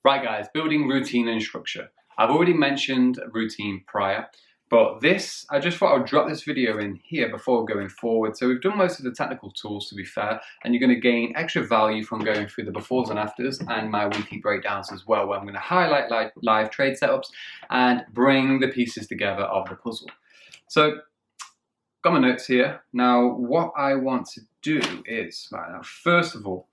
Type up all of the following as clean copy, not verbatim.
Right guys, building routine and structure. I've already mentioned routine prior, but I just thought I'd drop this video in here before going forward. So we've done most of the technical tools, to be fair, and you're going to gain extra value from going through the befores and afters and my weekly breakdowns as well, where I'm going to highlight live trade setups and bring the pieces together of the puzzle. So got my notes here. Now what I want to do is, right now, first of all,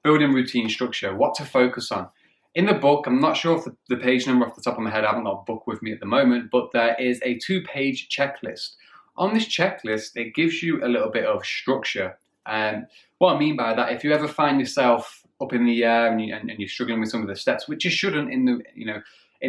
building routine structure, what to focus on. In the book, I'm not sure if the page number off the top of my head, I haven't got a book with me at the moment, but there is a 2-page checklist. On this checklist, it gives you a little bit of structure. And what I mean by that, if you ever find yourself up in the air and you're struggling with some of the steps, which you shouldn't in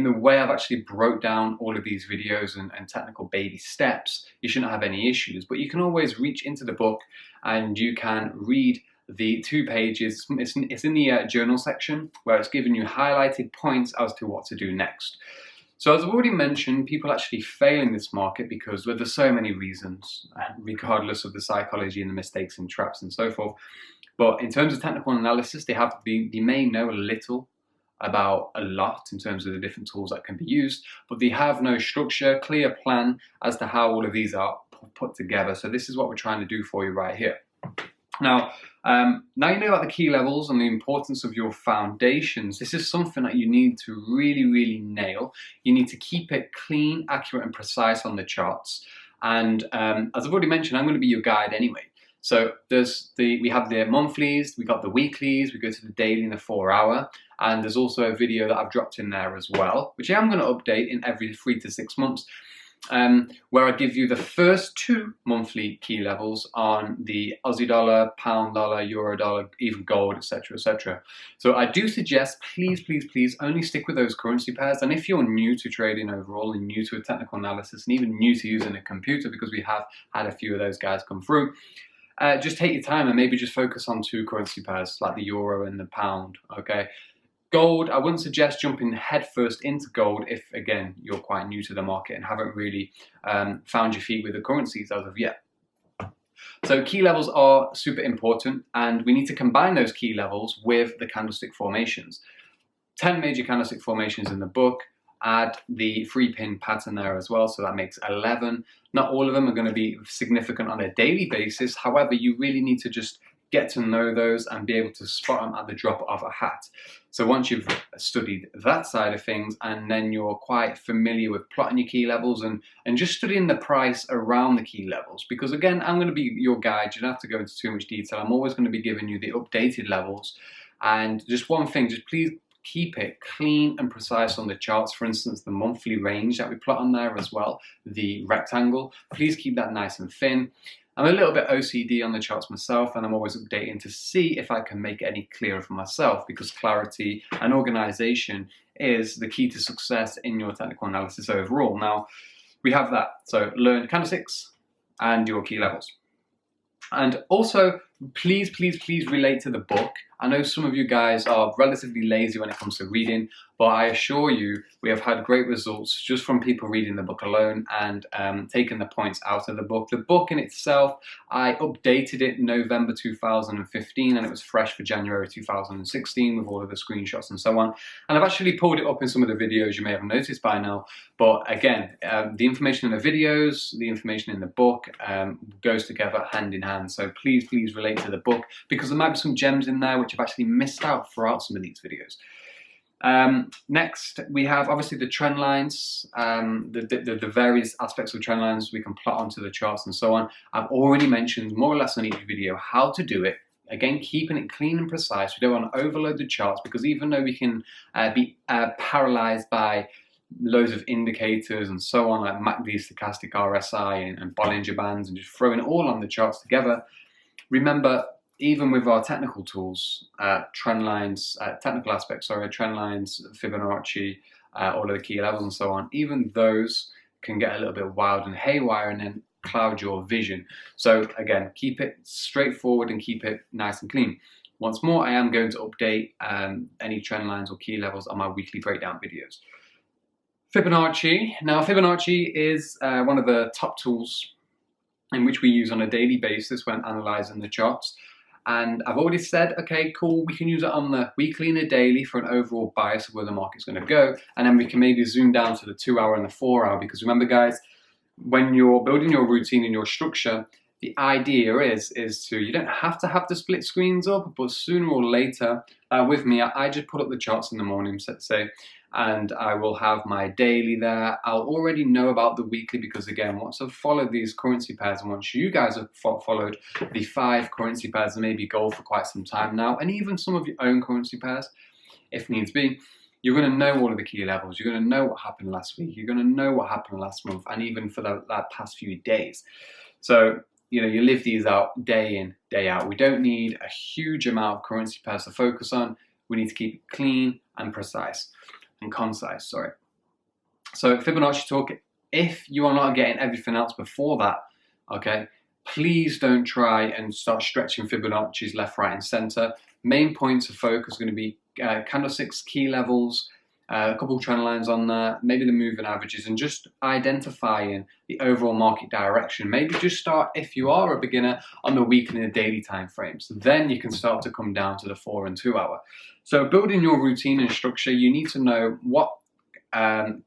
the way I've actually broke down all of these videos and technical baby steps, you shouldn't have any issues. But you can always reach into the book and you can read the 2 pages. It's in the journal section where it's giving you highlighted points as to what to do next. So as I've already mentioned, people actually fail in this market because there's so many reasons, regardless of the psychology and the mistakes and traps and so forth. But in terms of technical analysis, they may know a little about a lot in terms of the different tools that can be used, but they have no structure, clear plan as to how all of these are put together. So this is what we're trying to do for you right here. Now you know about the key levels and the importance of your foundations. This is something that you need to really nail. You need to keep it clean, accurate and precise on the charts. And as I've already mentioned, I'm going to be your guide anyway. So we have the monthlies, we got the weeklies, we go to the daily and the 4-hour, and there's also a video that I've dropped in there as well, which I'm going to update in every 3 to 6 months. Where I give you the first 2 monthly key levels on the Aussie dollar, pound dollar, euro dollar, even gold, etc, etc. So I do suggest, please only stick with those currency pairs. And if you're new to trading overall and new to a technical analysis and even new to using a computer, because we have had a few of those guys come through, just take your time and maybe just focus on 2 currency pairs like the euro and the pound, okay? Gold, I wouldn't suggest jumping headfirst into gold if, again, you're quite new to the market and haven't really found your feet with the currencies as of yet. So key levels are super important, and we need to combine those key levels with the candlestick formations. 10 major candlestick formations in the book. Add the 3-pin pattern there as well, so that makes 11. Not all of them are going to be significant on a daily basis. However, you really need to just get to know those and be able to spot them at the drop of a hat. So once you've studied that side of things, and then you're quite familiar with plotting your key levels and just studying the price around the key levels, because again, I'm going to be your guide. You don't have to go into too much detail. I'm always going to be giving you the updated levels. And just one thing, just please keep it clean and precise on the charts. For instance, the monthly range that we plot on there as well, the rectangle, please keep that nice and thin. I'm a little bit OCD on the charts myself, and I'm always updating to see if I can make it any clearer for myself, because clarity and organization is the key to success in your technical analysis overall. Now, we have that. So learn candlesticks and your key levels. And also, please relate to the book. I know some of you guys are relatively lazy when it comes to reading, but I assure you we have had great results just from people reading the book alone and taking the points out of the book. The book in itself, I updated it in November 2015 and it was fresh for January 2016 with all of the screenshots and so on. And I've actually pulled it up in some of the videos, you may have noticed by now. But again, the information in the videos, the information in the book goes together hand in hand. So please relate to the book, because there might be some gems in there which I've actually missed out throughout some of these videos. Next, we have obviously the trend lines, the various aspects of trend lines we can plot onto the charts and so on. I've already mentioned more or less on each video how to do it. Again, keeping it clean and precise. We don't want to overload the charts, because even though we can be paralyzed by loads of indicators and so on, like MACD, stochastic RSI and Bollinger Bands, and just throwing it all on the charts together, remember, even with our technical tools, trend lines, technical aspects, sorry, trend lines, Fibonacci, all of the key levels and so on, even those can get a little bit wild and haywire and then cloud your vision. So again, keep it straightforward and keep it nice and clean. Once more, I am going to update any trend lines or key levels on my weekly breakdown videos. Fibonacci. Now, Fibonacci is one of the top tools in which we use on a daily basis when analyzing the charts. And I've already said, okay, cool, we can use it on the weekly and the daily for an overall bias of where the market's going to go. And then we can maybe zoom down to the 2 hour and the 4 hour, because remember guys, when you're building your routine and your structure, the idea is to, you don't have to have the split screens up, but sooner or later, with me, I just put up the charts in the morning, let's say, and I will have my daily there. I'll already know about the weekly because again, once I've followed these currency pairs and once you guys have followed the 5 currency pairs and maybe gold for quite some time now, and even some of your own currency pairs, if needs be, you're going to know all of the key levels. You're going to know what happened last week. You're going to know what happened last month and even for that past few days. So, you know, you live these out day in, day out. We don't need a huge amount of currency pairs to focus on. We need to keep it clean and precise and concise, sorry. So Fibonacci talk, if you are not getting everything else before that, okay, please don't try and start stretching Fibonacci's left, right, and center. Main points of focus are going to be candlesticks, key levels, a couple of trend lines on there, maybe the moving averages, and just identifying the overall market direction. Maybe just start, if you are a beginner, on the weekly and the daily time frames. Then you can start to come down to the 4 and 2 hour. So building your routine and structure, you need to know what time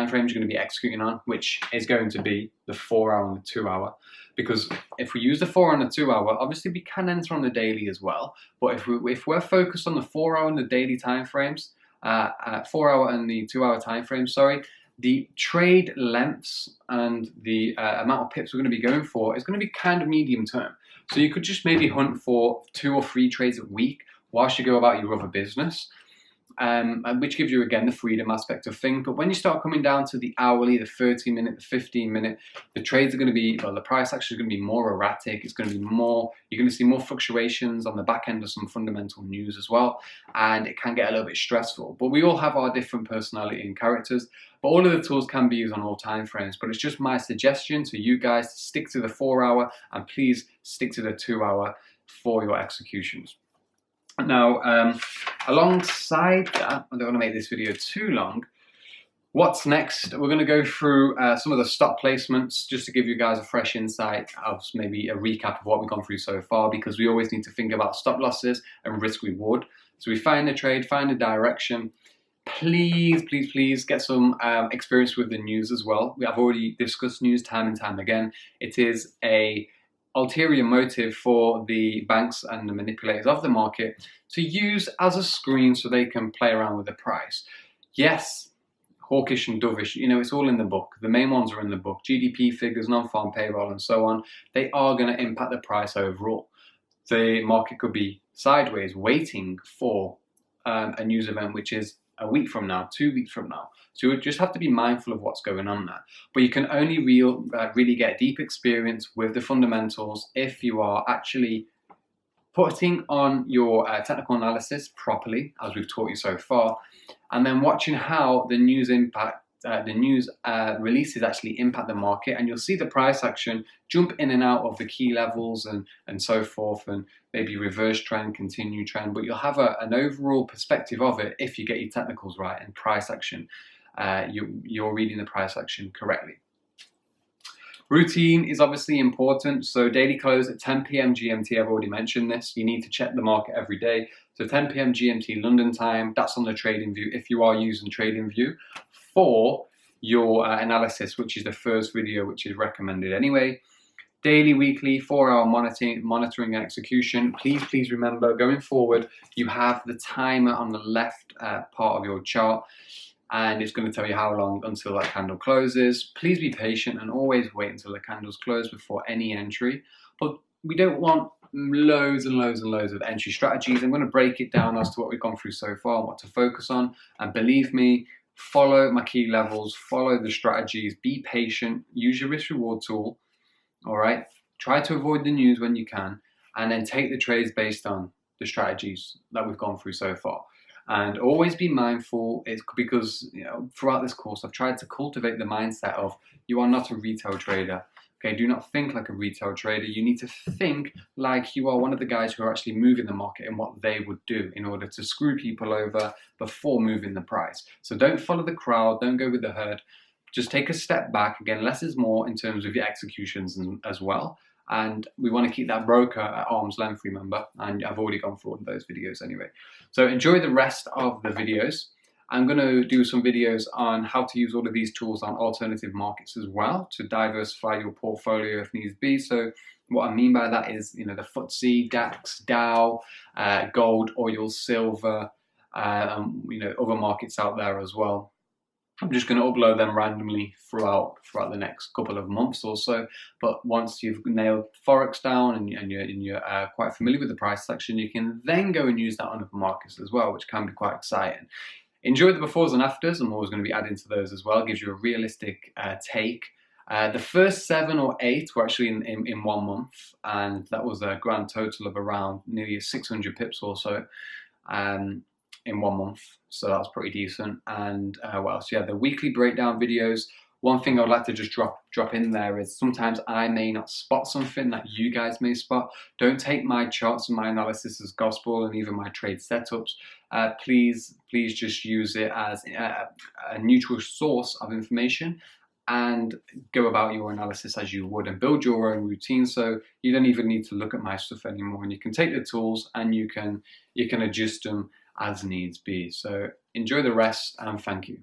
frames you're going to be executing on, which is going to be the 4 hour and the 2 hour. Because if we use the 4 and the 2 hour, obviously we can enter on the daily as well. But if we're focused on the 4 hour and the daily time frames, 4 hour and the 2 hour time frames, sorry, the trade lengths and the amount of pips we're going to be going for is going to be kind of medium term. So you could just maybe hunt for 2 or 3 trades a week whilst you go about your other business. Which gives you again the freedom aspect of things. But when you start coming down to the hourly, the 30-minute, the 15-minute, the trades are going to be, well, the price action is going to be more erratic. It's going to be more, you're going to see more fluctuations on the back end of some fundamental news as well, and it can get a little bit stressful. But we all have our different personality and characters. But all of the tools can be used on all time frames. But it's just my suggestion to you guys to stick to the 4 hour and please stick to the 2 hour for your executions. Now, alongside that, I don't want to make this video too long. What's next? We're going to go through some of the stop placements just to give you guys a fresh insight of maybe a recap of what we've gone through so far, because we always need to think about stop losses and risk reward. So we find the trade, find the direction. Please, please, please get some experience with the news as well. I've already discussed news time and time again. It is a ulterior motive for the banks and the manipulators of the market to use as a screen so they can play around with the price. Yes, hawkish and dovish, you know, it's all in the book. The main ones are in the book. GDP figures, non-farm payroll, and so on. They are going to impact the price overall. The market could be sideways, waiting for a news event, which is a week from now, 2 weeks from now. So you just have to be mindful of what's going on there. But you can only really get deep experience with the fundamentals if you are actually putting on your technical analysis properly, as we've taught you so far, and then watching how the news releases actually impact the market, and you'll see the price action jump in and out of the key levels and so forth, and maybe reverse trend, continue trend, but you'll have an overall perspective of it if you get your technicals right and price action. You're reading the price action correctly. Routine is obviously important. So daily close at 10 p.m. GMT, I've already mentioned this. You need to check the market every day. So 10 p.m. GMT London time, that's on the TradingView if you are using TradingView for your analysis, which is the first video which is recommended anyway. Daily, weekly, 4 hour monitoring and execution. Please remember, going forward, you have the timer on the left part of your chart, and it's going to tell you how long until that candle closes. Please be patient and always wait until the candles close before any entry. But we don't want loads and loads and loads of entry strategies. I'm going to break it down as to what we've gone through so far and what to focus on. And believe me, follow my key levels, follow the strategies, be patient, use your risk reward tool. All right, try to avoid the news when you can, and then take the trades based on the strategies that we've gone through so far. And always be mindful, it's because, you know, throughout this course, I've tried to cultivate the mindset of you are not a retail trader. Okay, do not think like a retail trader. You need to think like you are one of the guys who are actually moving the market and what they would do in order to screw people over before moving the price. So don't follow the crowd, don't go with the herd. Just take a step back. Again, less is more in terms of your executions as well. and we want to keep that broker at arm's length, remember, and I've already gone through all of those videos anyway. So enjoy the rest of the videos. I'm going to do some videos on how to use all of these tools on alternative markets as well to diversify your portfolio if needs be. So what I mean by that is, the FTSE, DAX, Dow, gold, oil, silver, other markets out there as well. I'm just going to upload them randomly throughout the next couple of months or so. But once you've nailed Forex down and you're quite familiar with the price selection, you can then go and use that on other markets as well, which can be quite exciting. Enjoy the befores and afters. I'm always going to be adding to those as well. Gives you a realistic take. The first 7 or 8 were actually in 1 month, and that was a grand total of around nearly 600 pips or so. In 1 month, so that's pretty decent. And what else? Yeah, the weekly breakdown videos. One thing I would like to just drop in there is sometimes I may not spot something that you guys may spot. Don't take my charts and my analysis as gospel, and even my trade setups. Please just use it as a neutral source of information, and go about your analysis as you would, and build your own routine, so you don't even need to look at my stuff anymore, and you can take the tools and you can adjust them as needs be. So enjoy the rest, and thank you.